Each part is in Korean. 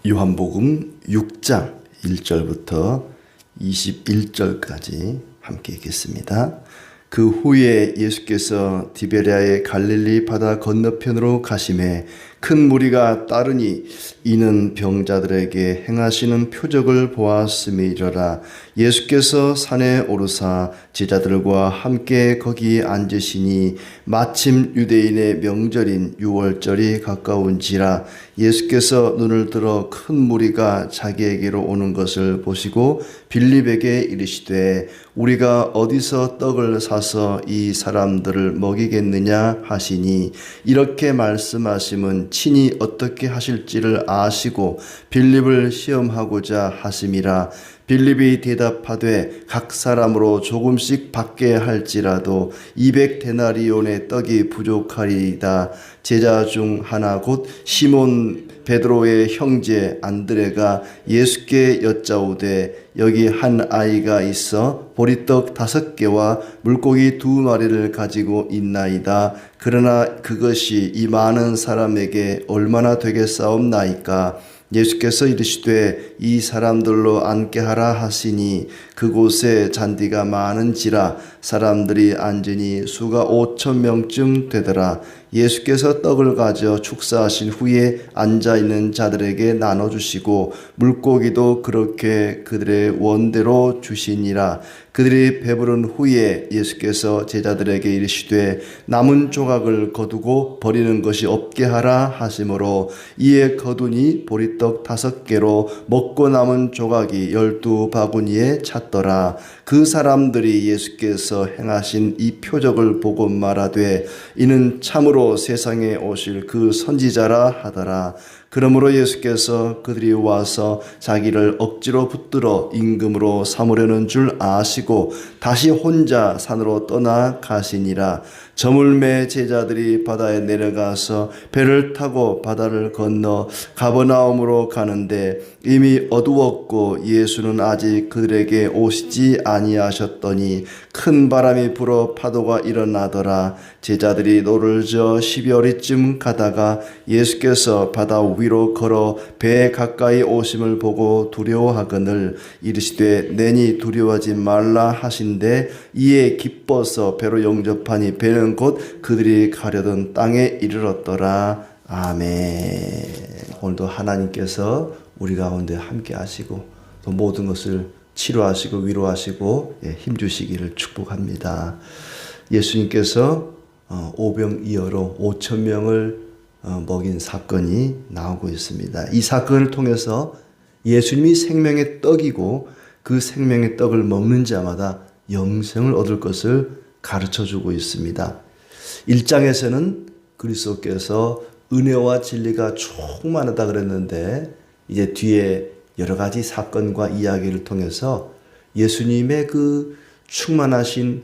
요한복음 6장 1절부터 21절까지 함께 읽겠습니다. 그 후에 예수께서 디베랴의 갈릴리 바다 건너편으로 가시매 큰 무리가 따르니 이는 병자들에게 행하시는 표적을 보았음이러라. 예수께서 산에 오르사 제자들과 함께 거기 앉으시니 마침 유대인의 명절인 유월절이 가까운지라. 예수께서 눈을 들어 큰 무리가 자기에게로 오는 것을 보시고 빌립에게 이르시되 우리가 어디서 떡을 사서 이 사람들을 먹이겠느냐 하시니, 이렇게 말씀하심은 친히 어떻게 하실지를 아시고 빌립을 시험하고자 하심이라. 빌립이 대답하되 각 사람으로 조금씩 받게 할지라도 200데나리온의 떡이 부족하리이다. 제자 중 하나 곧 시몬 베드로의 형제 안드레가 예수께 여짜오되 여기 한 아이가 있어 보리떡 5개와 물고기 2마리를 가지고 있나이다. 그러나 그것이 이 많은 사람에게 얼마나 되겠사옵나이까? 예수께서 이르시되 이 사람들로 앉게 하라 하시니 그곳에 잔디가 많은지라 사람들이 앉으니 수가 5,000명쯤 되더라. 예수께서 떡을 가져 축사하신 후에 앉아있는 자들에게 나눠주시고 물고기도 그렇게 그들의 원대로 주시니라. 그들이 배부른 후에 예수께서 제자들에게 이르시되 남은 조각을 거두고 버리는 것이 없게 하라 하시므로 이에 거두니 보리떡 5개로 먹고 남은 조각이 12바구니에 찼더라. 그 사람들이 예수께서 행하신 이 표적을 보고 말하되 이는 참으로 세상에 오실 그 선지자라 하더라. 그러므로 예수께서 그들이 와서 자기를 억지로 붙들어 임금으로 삼으려는 줄 아시고 다시 혼자 산으로 떠나 가시니라. 저물매 제자들이 바다에 내려가서 배를 타고 바다를 건너 가버나움으로 가는데 이미 어두웠고 예수는 아직 그들에게 오시지 아니하셨더니 큰 바람이 불어 파도가 일어나더라. 제자들이 노를 저어 12어리쯤 가다가 예수께서 바다 위로 걸어 배에 가까이 오심을 보고 두려워하거늘 이르시되 내니 두려워하지 말라 하신대 이에 기뻐서 배로 영접하니 배는 곧 그들이 가려던 땅에 이르렀더라. 아멘. 오늘도 하나님께서 우리 가운데 함께 하시고 또 모든 것을 치료하시고 위로하시고 힘주시기를 축복합니다. 예수님께서 오병이어로 5,000명을 먹인 사건이 나오고 있습니다. 이 사건을 통해서 예수님이 생명의 떡이고 그 생명의 떡을 먹는 자마다 영생을 얻을 것을 가르쳐주고 있습니다. 1장에서는 그리스도께서 은혜와 진리가 충만하다 그랬는데 이제 뒤에 여러 가지 사건과 이야기를 통해서 예수님의 그 충만하신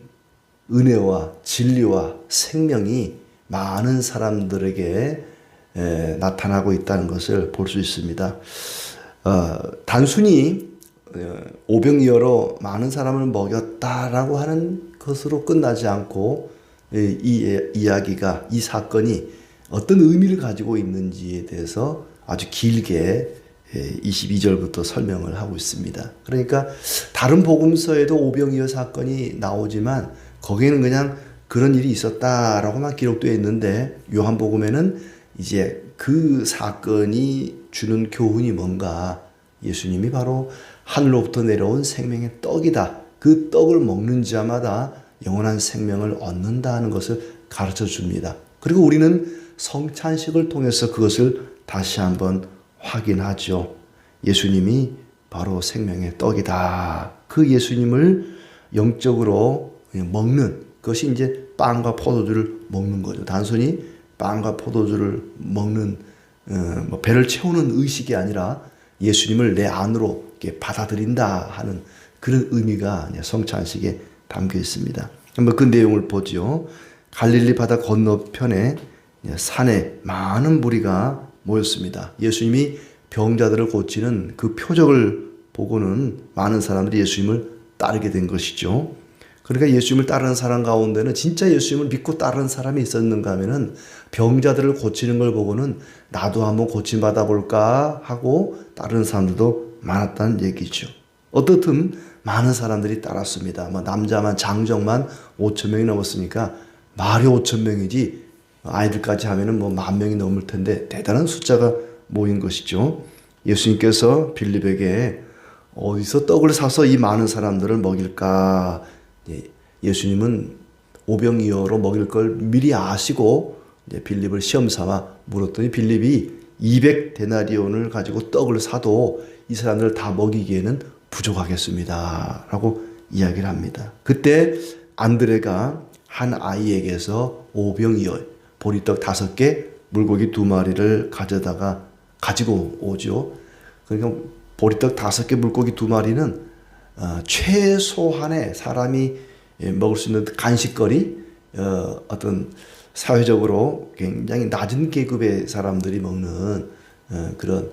은혜와 진리와 생명이 많은 사람들에게 나타나고 있다는 것을 볼 수 있습니다. 단순히 오병이어로 많은 사람을 먹였다라고 하는 것으로 끝나지 않고 이 이야기가, 이 사건이 어떤 의미를 가지고 있는지에 대해서 아주 길게 22절부터 설명을 하고 있습니다. 그러니까 다른 복음서에도 오병이어 사건이 나오지만 거기에는 그냥 그런 일이 있었다라고만 기록되어 있는데 요한복음에는 이제 그 사건이 주는 교훈이 뭔가, 예수님이 바로 하늘로부터 내려온 생명의 떡이다. 그 떡을 먹는 자마다 영원한 생명을 얻는다 하는 것을 가르쳐 줍니다. 그리고 우리는 성찬식을 통해서 그것을 다시 한번 확인하죠. 예수님이 바로 생명의 떡이다. 그 예수님을 영적으로 먹는 것이 이제 빵과 포도주를 먹는 거죠. 단순히 빵과 포도주를 먹는 배를 채우는 의식이 아니라 예수님을 내 안으로 이렇게 받아들인다 하는 그런 의미가 성찬식에 담겨 있습니다. 한번 그 내용을 보죠. 갈릴리 바다 건너편에 산에 많은 무리가 모였습니다. 예수님이 병자들을 고치는 그 표적을 보고는 많은 사람들이 예수님을 따르게 된 것이죠. 그러니까 예수님을 따르는 사람 가운데는 진짜 예수님을 믿고 따르는 사람이 있었는가 하면은 병자들을 고치는 걸 보고는 나도 한번 고침받아 볼까 하고 따르는 사람들도 많았다는 얘기죠. 어떻든 많은 사람들이 따랐습니다. 뭐 남자만 장정만 5천 명이 넘었으니까 말이 5천 명이지 아이들까지 하면은 뭐 10,000명이 넘을 텐데 대단한 숫자가 모인 것이죠. 예수님께서 빌립에게 어디서 떡을 사서 이 많은 사람들을 먹일까? 예수님은 오병이어로 먹일 걸 미리 아시고 빌립을 시험 삼아 물었더니 빌립이 200데나리온을 가지고 떡을 사도 이 사람들을 다 먹이기에는 부족하겠습니다. 라고 이야기를 합니다. 그때 안드레가 한 아이에게서 오병이어 보리떡 5개, 물고기 2마리를 가지고 오죠. 그러니까 보리떡 5개, 물고기 2마리는 최소한의 사람이 먹을 수 있는 간식거리, 어떤 사회적으로 굉장히 낮은 계급의 사람들이 먹는 그런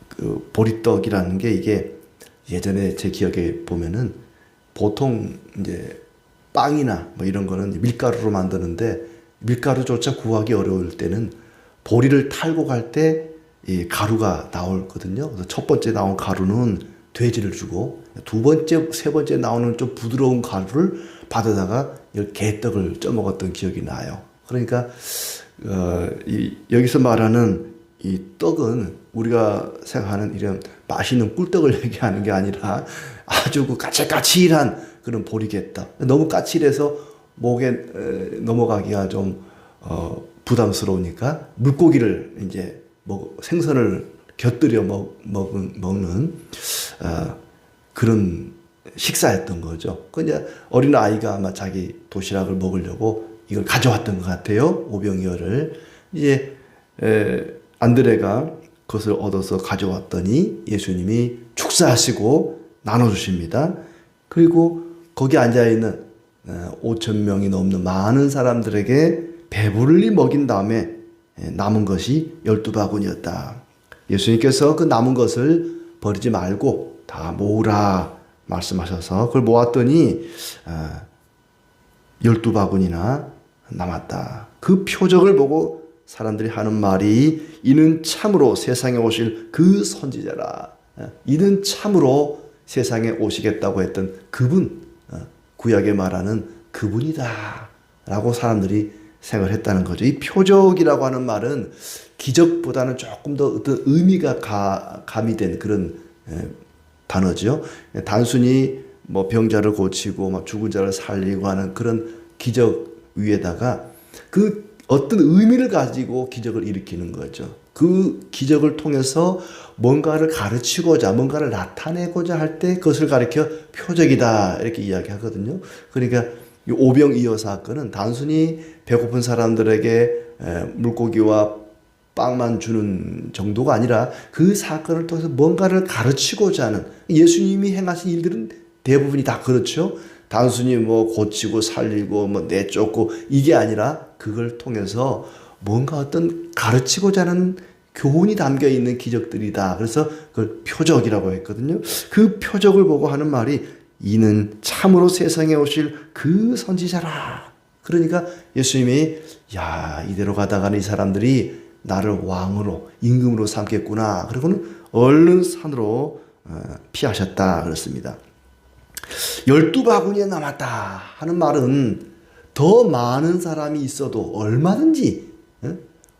그 보리떡이라는 게 이게 예전에 제 기억에 보면은 보통 이제 빵이나 뭐 이런 거는 밀가루로 만드는데 밀가루조차 구하기 어려울 때는 보리를 탈고 갈 때 이 가루가 나오거든요. 그래서 첫 번째 나온 가루는 돼지를 주고 두 번째, 세 번째 나오는 좀 부드러운 가루를 받아다가 개떡을 쪄먹었던 기억이 나요. 그러니까 여기서 말하는 이 떡은 우리가 생각하는 이런 맛있는 꿀떡을 얘기하는 게 아니라 아주 그 까칠까칠한 그런 보리개떡. 너무 까칠해서 목에 넘어가기가 좀 부담스러우니까 물고기를 이제 생선을 곁들여 먹는 그런 식사였던 거죠. 그 이제 어린 아이가 아마 자기 도시락을 먹으려고 이걸 가져왔던 것 같아요. 오병이어를. 이제 안드레가 그것을 얻어서 가져왔더니 예수님이 축사하시고 나눠주십니다. 그리고 거기 앉아있는 5천 명이 넘는 많은 사람들에게 배불리 먹인 다음에 남은 것이 12바구니였다. 예수님께서 그 남은 것을 버리지 말고 다 모으라 말씀하셔서 그걸 모았더니 12바구니나 남았다. 그 표적을 보고 사람들이 하는 말이 이는 참으로 세상에 오실 그 선지자라. 이는 참으로 세상에 오시겠다고 했던 그분, 구약에 말하는 그분이다 라고 사람들이 생각을 했다는 거죠. 이 표적이라고 하는 말은 기적보다는 조금 더 어떤 의미가 가미된 그런 단어죠. 단순히 뭐 병자를 고치고 막 죽은 자를 살리고 하는 그런 기적 위에다가 그 어떤 의미를 가지고 기적을 일으키는 거죠. 그 기적을 통해서 뭔가를 가르치고자 뭔가를 나타내고자 할 때 그것을 가리켜 표적이다 이렇게 이야기하거든요. 그러니까 이 오병이어 사건은 단순히 배고픈 사람들에게 물고기와 빵만 주는 정도가 아니라 그 사건을 통해서 뭔가를 가르치고자 하는 예수님이 행하신 일들은 대부분이 다 그렇죠. 단순히 뭐 고치고 살리고 뭐 내쫓고 이게 아니라 그걸 통해서 뭔가 어떤 가르치고자 하는 교훈이 담겨 있는 기적들이다. 그래서 그걸 표적이라고 했거든요. 그 표적을 보고 하는 말이 이는 참으로 세상에 오실 그 선지자라. 그러니까 예수님이 이대로 가다가는 이 사람들이 나를 왕으로 임금으로 삼겠구나. 그리고는 얼른 산으로 피하셨다 그렇습니다. 12바구니에 남았다 하는 말은 더 많은 사람이 있어도 얼마든지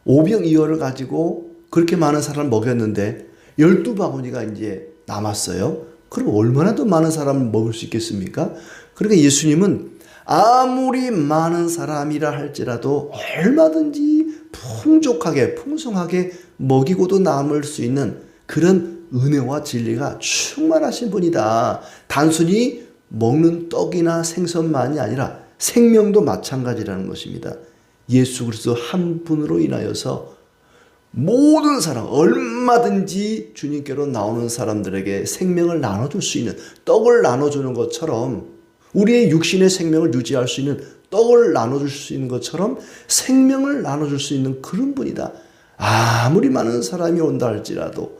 오병이어를 가지고 그렇게 많은 사람을 먹였는데 12바구니가 이제 남았어요. 그럼 얼마나 더 많은 사람을 먹을 수 있겠습니까? 그러니까 예수님은 아무리 많은 사람이라 할지라도 얼마든지 풍성하게 먹이고도 남을 수 있는 그런 은혜와 진리가 충만하신 분이다. 단순히 먹는 떡이나 생선만이 아니라 생명도 마찬가지라는 것입니다. 예수 그리스도 한 분으로 인하여서 모든 사람 얼마든지 주님께로 나오는 사람들에게 생명을 나눠줄 수 있는 떡을 나눠주는 것처럼 우리의 육신의 생명을 유지할 수 있는 떡을 나눠줄 수 있는 것처럼 생명을 나눠줄 수 있는 그런 분이다. 아무리 많은 사람이 온다 할지라도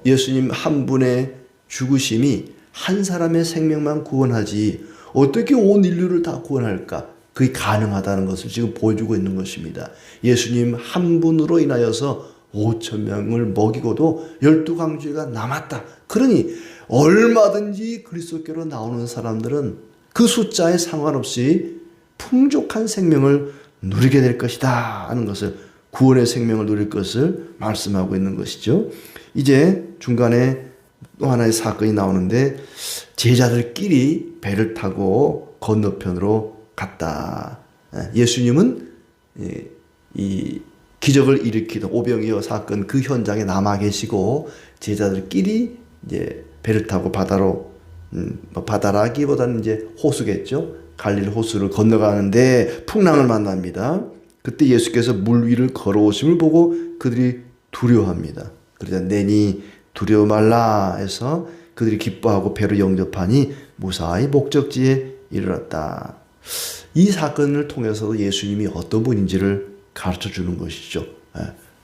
예수님 한 분의 죽으심이 한 사람의 생명만 구원하지 어떻게 온 인류를 다 구원할까? 그게 가능하다는 것을 지금 보여주고 있는 것입니다. 예수님 한 분으로 인하여서 5천 명을 먹이고도 12강주가 남았다. 그러니 얼마든지 그리스도께로 나오는 사람들은 그 숫자에 상관없이 풍족한 생명을 누리게 될 것이다 하는 것을, 구원의 생명을 누릴 것을 말씀하고 있는 것이죠. 이제 중간에 또 하나의 사건이 나오는데 제자들끼리 배를 타고 건너편으로 갔다. 예수님은 이 기적을 일으키던 오병이어 사건 그 현장에 남아 계시고 제자들끼리 이제 배를 타고 바다로, 바다라기보다는 이제 호수겠죠. 갈릴리 호수를 건너가는데 풍랑을 만납니다. 그때 예수께서 물 위를 걸어오심을 보고 그들이 두려워합니다. 그러자 내니 두려워 말라 해서 그들이 기뻐하고 배로 영접하니 무사히 목적지에 이르렀다. 이 사건을 통해서도 예수님이 어떤 분인지를 가르쳐 주는 것이죠.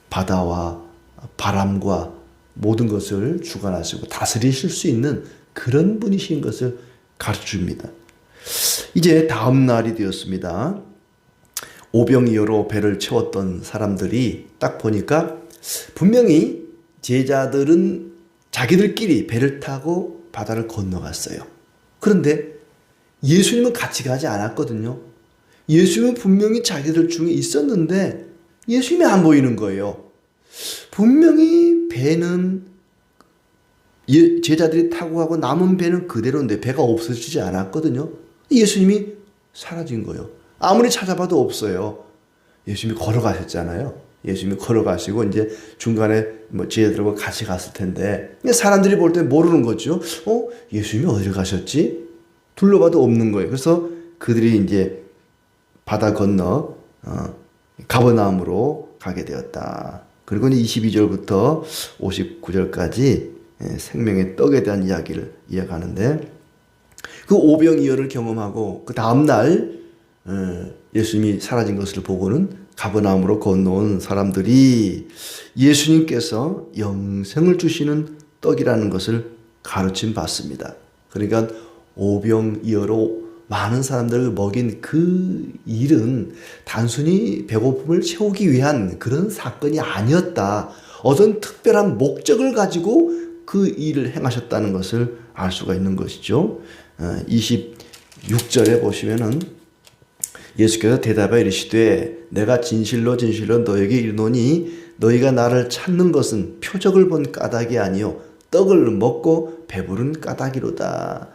바다와 바람과 모든 것을 주관하시고 다스리실 수 있는 그런 분이신 것을 가르쳐 줍니다. 이제 다음 날이 되었습니다. 오병이어로 배를 채웠던 사람들이 딱 보니까 분명히 제자들은 자기들끼리 배를 타고 바다를 건너갔어요. 그런데 예수님은 같이 가지 않았거든요. 예수님은 분명히 자기들 중에 있었는데 예수님이 안 보이는 거예요. 분명히 배는 제자들이 타고 가고 남은 배는 그대로인데 배가 없어지지 않았거든요. 예수님이 사라진 거예요. 아무리 찾아봐도 없어요. 예수님이 걸어가셨잖아요. 예수님이 걸어가시고 이제 중간에 뭐 제자들과 같이 갔을 텐데 사람들이 볼 때 모르는 거죠. 예수님이 어디를 가셨지? 둘러봐도 없는 거예요. 그래서 그들이 이제 바다 건너 가버나움으로 가게 되었다. 그리고 22절부터 59절까지 생명의 떡에 대한 이야기를 이어가는데 그 오병이어를 경험하고 그 다음날 예수님이 사라진 것을 보고는 가버나움으로 건너온 사람들이 예수님께서 영생을 주시는 떡이라는 것을 가르침 받습니다. 그러니까 오병이어로 많은 사람들을 먹인 그 일은 단순히 배고픔을 채우기 위한 그런 사건이 아니었다. 어떤 특별한 목적을 가지고 그 일을 행하셨다는 것을 알 수가 있는 것이죠. 26절에 보시면은 예수께서 대답하여 이르시되 내가 진실로 진실로 너에게 이르노니 너희가 나를 찾는 것은 표적을 본 까닭이 아니요 떡을 먹고 배부른 까닭이로다.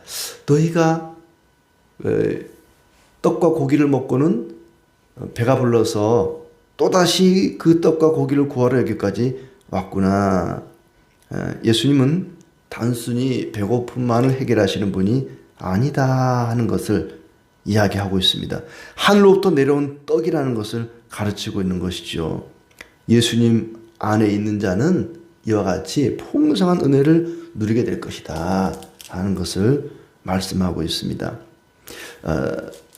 너희가 떡과 고기를 먹고는 배가 불러서 또다시 그 떡과 고기를 구하러 여기까지 왔구나. 예수님은 단순히 배고픔만을 해결하시는 분이 아니다 하는 것을 이야기하고 있습니다. 하늘로부터 내려온 떡이라는 것을 가르치고 있는 것이죠. 예수님 안에 있는 자는 이와 같이 풍성한 은혜를 누리게 될 것이다 하는 것을 말씀하고 있습니다.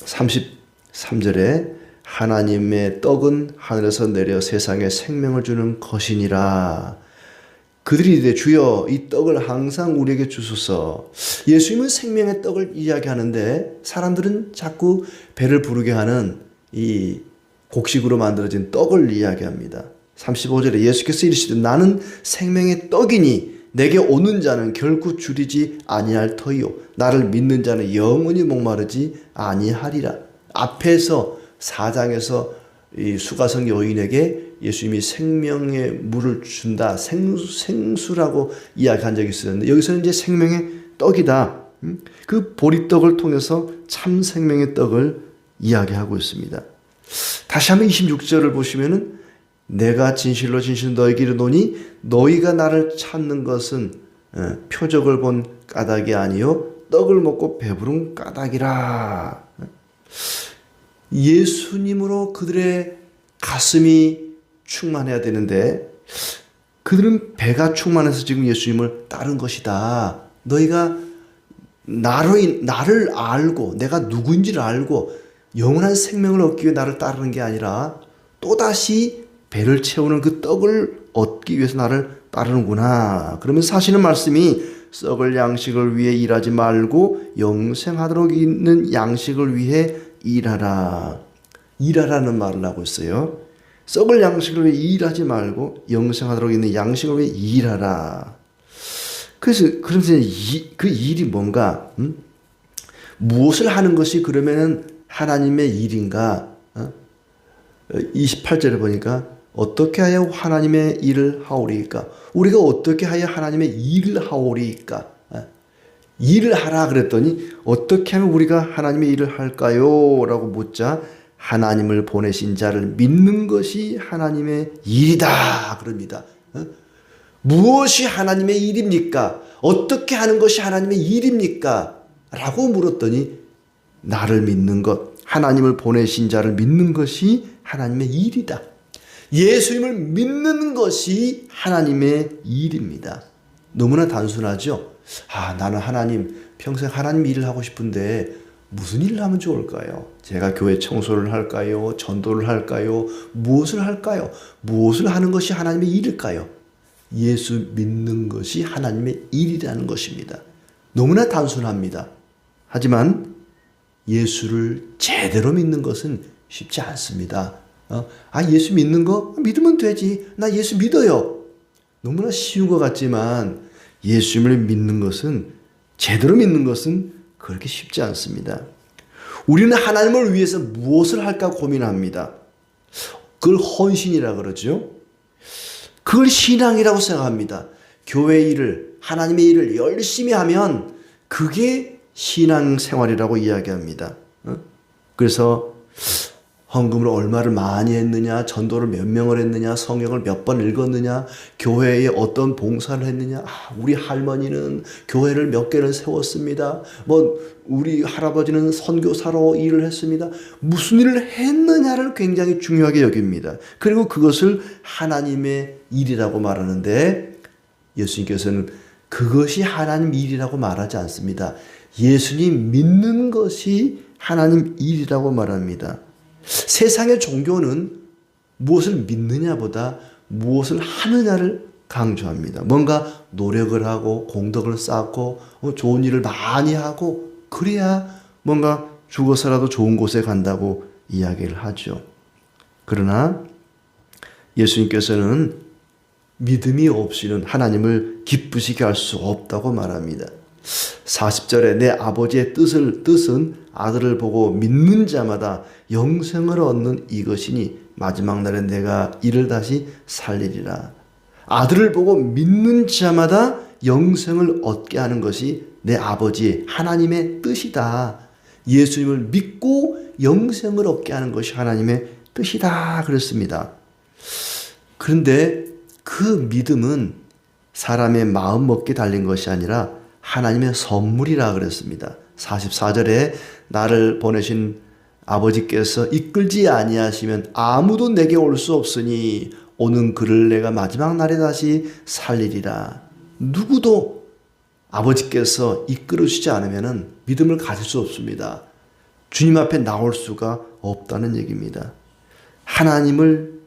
33절에 하나님의 떡은 하늘에서 내려 세상에 생명을 주는 것이니라. 그들이 이르되 주여 이 떡을 항상 우리에게 주소서. 예수님은 생명의 떡을 이야기하는데 사람들은 자꾸 배를 부르게 하는 이 곡식으로 만들어진 떡을 이야기합니다. 35절에 예수께서 이르시되 나는 생명의 떡이니 내게 오는 자는 결코 줄이지 아니할 터이요 나를 믿는 자는 영원히 목마르지 아니하리라. 앞에서 4장에서 이 수가성 여인에게 예수님이 생명의 물을 준다, 생수라고 이야기한 적이 있었는데 여기서는 이제 생명의 떡이다. 그 보리떡을 통해서 참 생명의 떡을 이야기하고 있습니다. 다시 한번 26절을 보시면은 내가 진실로 진실로 너에게 이르노니 너희가 나를 찾는 것은 표적을 본 까닭이 아니요 떡을 먹고 배부른 까닭이라. 예수님으로 그들의 가슴이 충만해야 되는데 그들은 배가 충만해서 지금 예수님을 따른 것이다. 너희가 나를 알고 내가 누구인지를 알고 영원한 생명을 얻기 위해 나를 따르는 게 아니라 또다시 배를 채우는 그 떡을 얻기 위해서 나를 따르는구나. 그러면서 하시는 말씀이 썩을 양식을 위해 일하지 말고 영생하도록 있는 양식을 위해 일하라. 일하라는 말을 하고 있어요. 썩을 양식을 위해 일하지 말고 영생하도록 있는 양식을 위해 일하라. 그래서 그 일이 뭔가, 무엇을 하는 것이 그러면은 하나님의 일인가? 28절에 보니까 어떻게 하여 하나님의 일을 하오리까? 우리가 어떻게 하여 하나님의 일을 하오리까? 일을 하라 그랬더니 어떻게 하면 우리가 하나님의 일을 할까요? 라고 묻자 하나님을 보내신 자를 믿는 것이 하나님의 일이다 그럽니다. 무엇이 하나님의 일입니까? 어떻게 하는 것이 하나님의 일입니까? 라고 물었더니 나를 믿는 것, 하나님을 보내신 자를 믿는 것이 하나님의 일이다. 예수님을 믿는 것이 하나님의 일입니다. 너무나 단순하죠? 나는 하나님, 평생 하나님 일을 하고 싶은데 무슨 일을 하면 좋을까요? 제가 교회 청소를 할까요? 전도를 할까요? 무엇을 할까요? 무엇을 하는 것이 하나님의 일일까요? 예수 믿는 것이 하나님의 일이라는 것입니다. 너무나 단순합니다. 하지만 예수를 제대로 믿는 것은 쉽지 않습니다. 예수 믿는 거? 믿으면 되지. 나 예수 믿어요. 너무나 쉬운 것 같지만 예수님을 믿는 것은, 제대로 믿는 것은 그렇게 쉽지 않습니다. 우리는 하나님을 위해서 무엇을 할까 고민합니다. 그걸 헌신이라 그러죠. 그걸 신앙이라고 생각합니다. 교회 일을, 하나님의 일을 열심히 하면 그게 신앙생활이라고 이야기합니다. 그래서 헌금을 얼마를 많이 했느냐, 전도를 몇 명을 했느냐, 성경을 몇 번 읽었느냐, 교회에 어떤 봉사를 했느냐, 우리 할머니는 교회를 몇 개를 세웠습니다. 우리 할아버지는 선교사로 일을 했습니다. 무슨 일을 했느냐를 굉장히 중요하게 여깁니다. 그리고 그것을 하나님의 일이라고 말하는데 예수님께서는 그것이 하나님 일이라고 말하지 않습니다. 예수님 믿는 것이 하나님 일이라고 말합니다. 세상의 종교는 무엇을 믿느냐보다 무엇을 하느냐를 강조합니다. 뭔가 노력을 하고 공덕을 쌓고 좋은 일을 많이 하고 그래야 뭔가 죽어서라도 좋은 곳에 간다고 이야기를 하죠. 그러나 예수님께서는 믿음이 없이는 하나님을 기쁘시게 할 수 없다고 말합니다. 40절에 내 아버지의 뜻은 아들을 보고 믿는 자마다 영생을 얻는 이것이니 마지막 날에 내가 이를 다시 살리리라. 아들을 보고 믿는 자마다 영생을 얻게 하는 것이 내 아버지 하나님의 뜻이다. 예수님을 믿고 영생을 얻게 하는 것이 하나님의 뜻이다 그랬습니다. 그런데 그 믿음은 사람의 마음 먹기 달린 것이 아니라 하나님의 선물이라 그랬습니다. 44절에 나를 보내신 아버지께서 이끌지 아니하시면 아무도 내게 올 수 없으니 오는 그를 내가 마지막 날에 다시 살리리라. 누구도 아버지께서 이끌으시지 않으면 믿음을 가질 수 없습니다. 주님 앞에 나올 수가 없다는 얘기입니다. 하나님을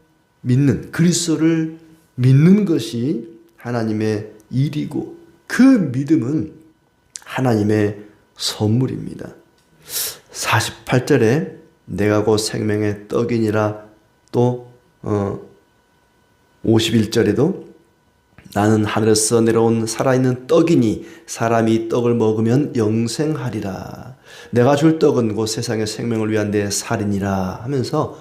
믿는, 그리스도를 믿는 것이 하나님의 일이고 그 믿음은 하나님의 선물입니다. 48절에 내가 곧 생명의 떡이니라. 또 51절에도 나는 하늘에서 내려온 살아있는 떡이니 사람이 떡을 먹으면 영생하리라. 내가 줄 떡은 곧 세상의 생명을 위한 내 살이니라 하면서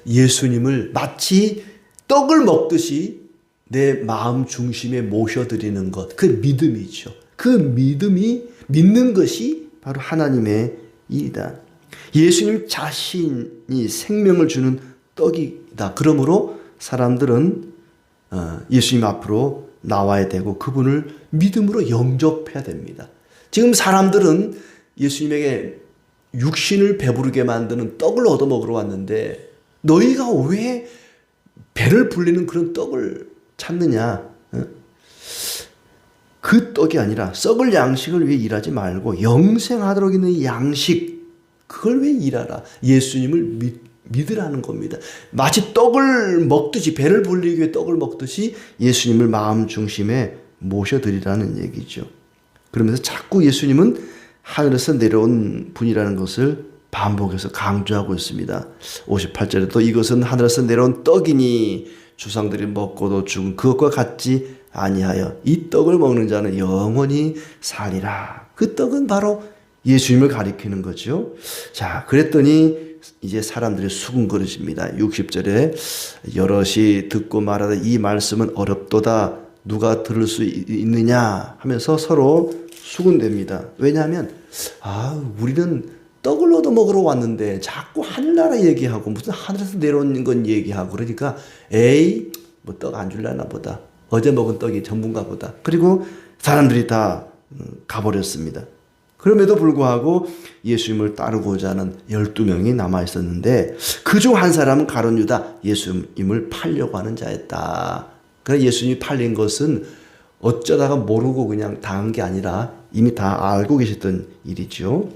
예수님을 마치 떡을 먹듯이 내 마음 중심에 모셔드리는 것, 그 믿음이죠. 그 믿음이, 믿는 것이 바로 하나님의 일이다. 예수님 자신이 생명을 주는 떡이다. 그러므로 사람들은 예수님 앞으로 나와야 되고 그분을 믿음으로 영접해야 됩니다. 지금 사람들은 예수님에게 육신을 배부르게 만드는 떡을 얻어먹으러 왔는데 너희가 왜 배를 불리는 그런 떡을 찾느냐? 그 떡이 아니라 썩을 양식을 위해 일하지 말고 영생하도록 있는 양식, 그걸 위해 일하라. 예수님을 믿으라는 겁니다. 마치 떡을 먹듯이, 배를 불리기 위해 떡을 먹듯이 예수님을 마음 중심에 모셔드리라는 얘기죠. 그러면서 자꾸 예수님은 하늘에서 내려온 분이라는 것을 반복해서 강조하고 있습니다. 58절에도 이것은 하늘에서 내려온 떡이니 조상들이 먹고도 죽은 그것과 같지 아니하여 이 떡을 먹는 자는 영원히 살리라. 그 떡은 바로 예수님을 가리키는 거죠. 자, 그랬더니 이제 사람들이 수군거려집니다. 60절에 여럿이 듣고 말하되 이 말씀은 어렵도다. 누가 들을 수 있느냐 하면서 서로 수군댑니다. 왜냐하면 우리는 떡을 얻어 먹으러 왔는데 자꾸 하늘나라 얘기하고 무슨 하늘에서 내려오는 건 얘기하고 그러니까 에이 뭐 떡 안 줄라나 보다. 어제 먹은 떡이 전부인가 보다. 그리고 사람들이 다 가버렸습니다. 그럼에도 불구하고 예수님을 따르고자 하는 12명이 남아 있었는데 그중 한 사람은 가룟 유다 예수님을 팔려고 하는 자였다. 그러나 예수님이 팔린 것은 어쩌다가 모르고 그냥 당한 게 아니라 이미 다 알고 계셨던 일이죠.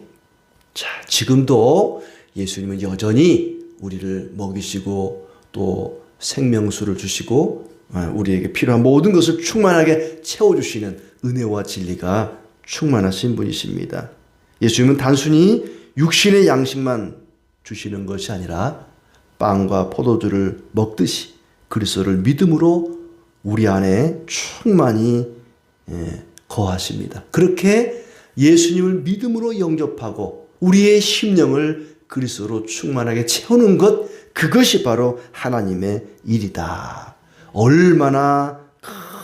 자, 지금도 예수님은 여전히 우리를 먹이시고 또 생명수를 주시고 우리에게 필요한 모든 것을 충만하게 채워주시는 은혜와 진리가 충만하신 분이십니다. 예수님은 단순히 육신의 양식만 주시는 것이 아니라 빵과 포도주를 먹듯이 그리스도를 믿음으로 우리 안에 충만히 거하십니다. 그렇게 예수님을 믿음으로 영접하고 우리의 심령을 그리스도로 충만하게 채우는 것, 그것이 바로 하나님의 일이다. 얼마나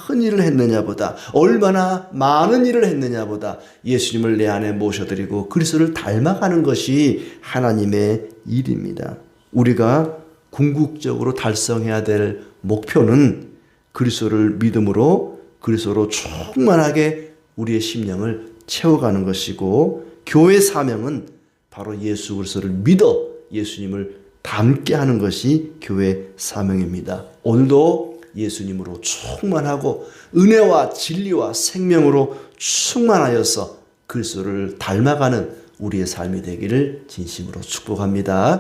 큰 일을 했느냐보다, 얼마나 많은 일을 했느냐보다 예수님을 내 안에 모셔드리고 그리스도를 닮아가는 것이 하나님의 일입니다. 우리가 궁극적으로 달성해야 될 목표는 그리스도를 믿음으로 그리스도로 충만하게 우리의 심령을 채워가는 것이고, 교회 사명은 바로 예수 그리스도를 믿어 예수님을 닮게 하는 것이 교회 사명입니다. 오늘도 예수님으로 충만하고 은혜와 진리와 생명으로 충만하여서 그리스도를 닮아가는 우리의 삶이 되기를 진심으로 축복합니다.